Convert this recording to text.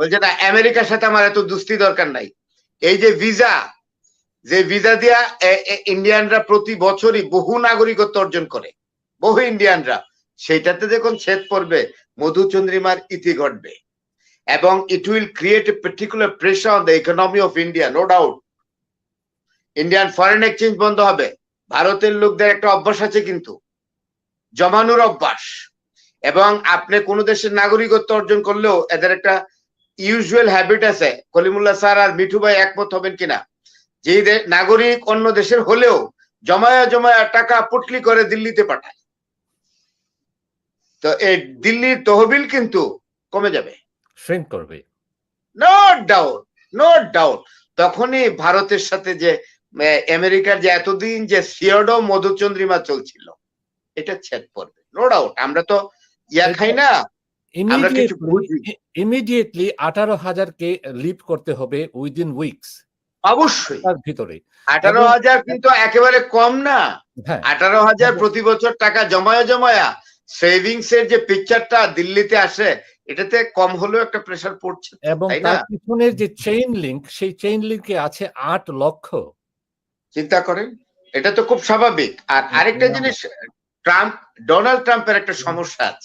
বলছে না আমেরিকার সাথে আমার এত দুস্তি দরকার নাই। এই যে ভিসা দিয়া ইন্ডিয়ানরা প্রতি বছরই বহু নাগরিকত্ব অর্জন করে, বহু ইন্ডিয়ানরা, সেটাতে যখন ছেদ পড়বে মধুচন্দ্রিমার ইতি ঘটবে এবং it will create a particular pressure on the economy of India, no doubt. Indian foreign exchange বন্ধ হবে। ভারতের লোকদের একটা অভ্যাস আছে কিন্তু, জমানোর অভ্যাস, এবং আপনি কোন দেশের নাগরিকত্ব অর্জন করলেও এদের একটা ইউজুয়াল হ্যাবিট আছে। কলিমুল্লাহ স্যার আর মিঠু ভাই একমত হবেন কিনা, যে নাগরিক অন্য দেশের হলেও জমায়া জমায়া টাকা পুটলি করে দিল্লিতে পাঠায়। তো এই দিল্লির তহবিল কিন্তু কমে যাবে, শ্রিঙ্ক করবে, নো ডাউট, নো ডাউট। তখনই ভারতের সাথে যে আমেরিকার যে এতদিন যে সিয়াডো মধুচন্দ্রিমা চলছিল, এটা ছেদ পড়বে, নো ডাউট। আমরা তো ইয়া খাই না, আমরা কিছু বুঝি। ইমিডিয়েটলি 18,000-কে লিভ করতে হবে উইদিন উইকস, অবশ্যই তার ভিতরে 18,000 কিন্তু একেবারে কম না। হ্যাঁ 18,000 প্রতি বছর টাকা জমায়া জমায়া সেভিংস এর যে পিকচারটা দিল্লিতে আসে, এটাতে কম হলেও একটা প্রেসার পড়ছে, এবং তাই না? তার পিছনের যে চেইন লিংক, সেই চেইন লিংকে আছে 8 লক্ষ। চিন্তা করেন, এটা তো খুব স্বাভাবিক। আর আরেকটা জিনিস, ডোনাল্ড ট্রাম্পের একটা সমস্যা আছে।